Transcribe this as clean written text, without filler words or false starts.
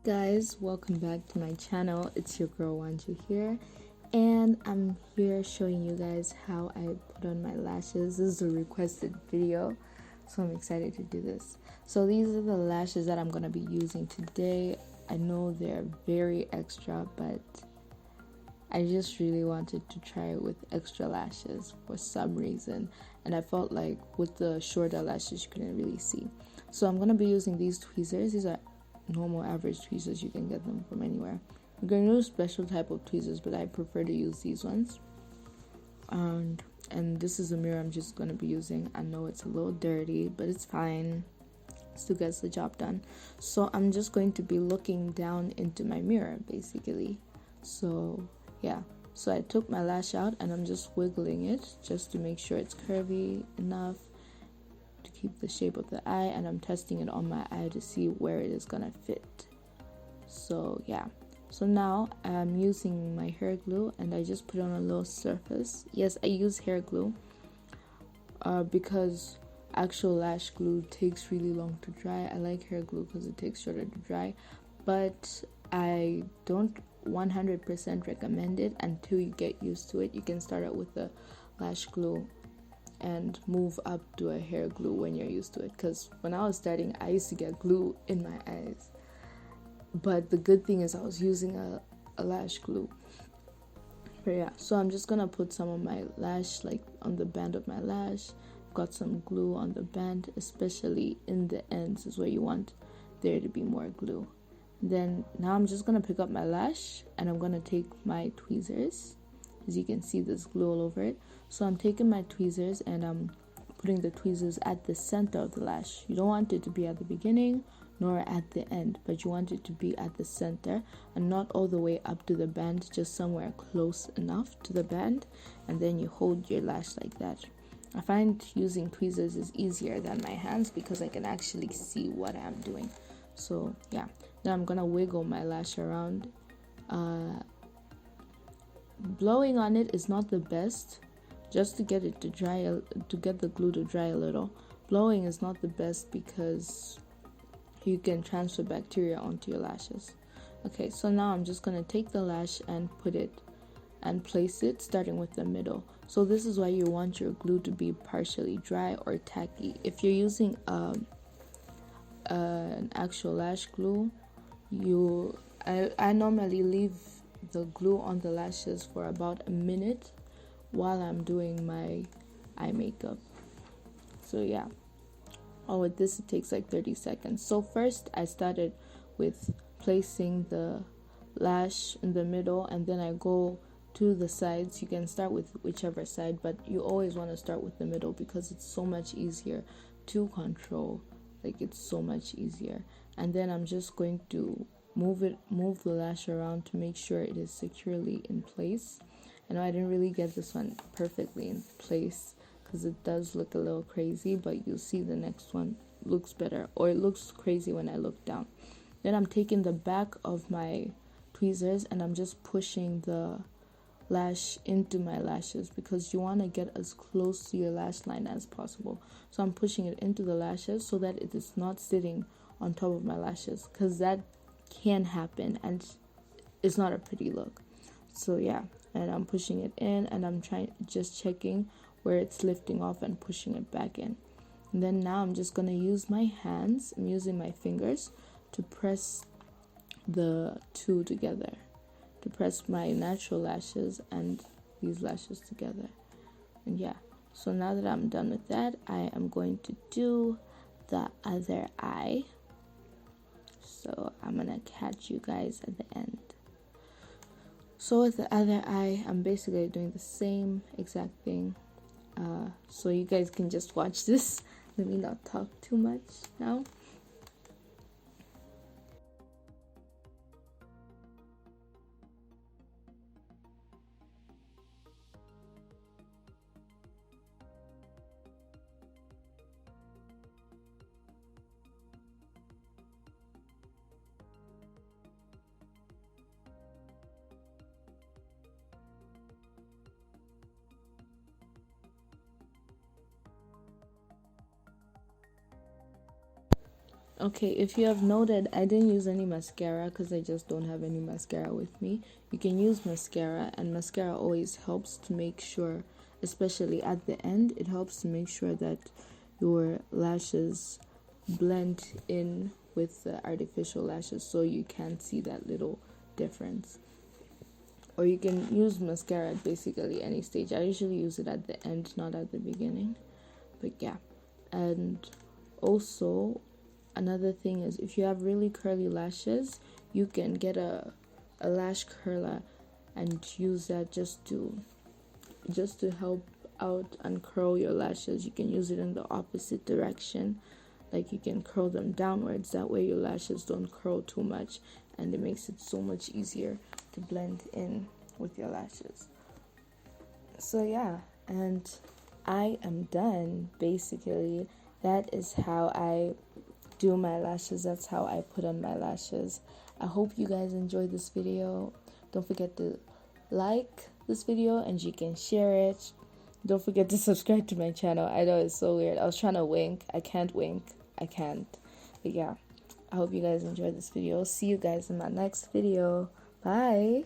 Guys, welcome back to my channel. It's your girl Wanju here, and I'm here showing you guys how I put on my lashes. This is a requested video, so I'm excited to do this. So these are the lashes that I'm going to be using today. I know they're very extra, but I just really wanted to try it with extra lashes for some reason, and I felt like with the shorter lashes you couldn't really see. So I'm going to be using these tweezers. These are normal average tweezers, you can get them from anywhere. I'm going to use special type of tweezers, but I prefer to use these ones. And this is a mirror I'm just going to be using. I know it's a little dirty, but it's fine. Still gets the job done. So I'm just going to be looking down into my mirror basically. So yeah, so I took my lash out and I'm just wiggling it just to make sure it's curvy enough to keep the shape of the eye, and I'm testing it on my eye to see where it is gonna fit. So yeah, so now I'm using my hair glue and I just put on a little surface. Yes, I use hair glue because actual lash glue takes really long to dry. I like hair glue because it takes shorter to dry, but I don't 100% recommend it until you get used to it. You can start out with the lash glue and move up to a hair glue when you're used to it, because when I was starting I used to get glue in my eyes, but the good thing is I was using a lash glue. But yeah, so I'm just gonna put some of my lash like on the band of my lash. Got some glue on the band, especially in the ends is where you want there to be more glue. Then now I'm just gonna pick up my lash and I'm gonna take my tweezers. As you can see, there's glue all over it. So I'm taking my tweezers and I'm putting the tweezers at the center of the lash. You don't want it to be at the beginning nor at the end, but you want it to be at the center and not all the way up to the band, just somewhere close enough to the band, and then you hold your lash like that. I find using tweezers is easier than my hands because I can actually see what I'm doing. So yeah, then I'm gonna wiggle my lash around. Blowing on it is not the best, just to get it to dry, to get the glue to dry a little. Blowing is not the best because you can transfer bacteria onto your lashes. Okay, so now I'm just gonna take the lash and put it and place it starting with the middle. So this is why you want your glue to be partially dry or tacky. If you're using an actual lash glue, I normally leave the glue on the lashes for about a minute while I'm doing my eye makeup. So yeah, with this it takes like 30 seconds. So first I started with placing the lash in the middle, and then I go to the sides. You can start with whichever side, but you always want to start with the middle because it's so much easier to control. Like, it's so much easier. And then I'm just going to move the lash around to make sure it is securely in place. I know I didn't really get this one perfectly in place because it does look a little crazy, but you'll see the next one looks better, or it looks crazy when I look down. Then I'm taking the back of my tweezers and I'm just pushing the lash into my lashes because you want to get as close to your lash line as possible. So I'm pushing it into the lashes so that it is not sitting on top of my lashes, because that can happen and it's not a pretty look. So yeah, and I'm pushing it in and I'm just checking where it's lifting off and pushing it back in. And then now I'm just going to use my hands. I'm using my fingers to press the two together, to press my natural lashes and these lashes together. And yeah, so now that I'm done with that, I am going to do the other eye. So I'm gonna catch you guys at the end. So with the other eye, I'm basically doing the same exact thing. So you guys can just watch this. Let me not talk too much now. Okay, if you have noted, I didn't use any mascara because I just don't have any mascara with me. You can use mascara, and mascara always helps to make sure, especially at the end, it helps to make sure that your lashes blend in with the artificial lashes so you can't see that little difference. Or you can use mascara at basically any stage. I usually use it at the end, not at the beginning. But yeah. And also, another thing is if you have really curly lashes, you can get a lash curler and use that just to help out and curl your lashes. You can use it in the opposite direction. Like you can curl them downwards, that way your lashes don't curl too much, and it makes it so much easier to blend in with your lashes. So yeah, and I am done. Basically, that is how I do my lashes. That's how I put on my lashes. I hope you guys enjoyed this video. Don't forget to like this video, and you can share it. Don't forget to subscribe to my channel. I know it's so weird. I was trying to wink. I can't wink. I can't. But yeah, I hope you guys enjoyed this video. See you guys in my next video. Bye.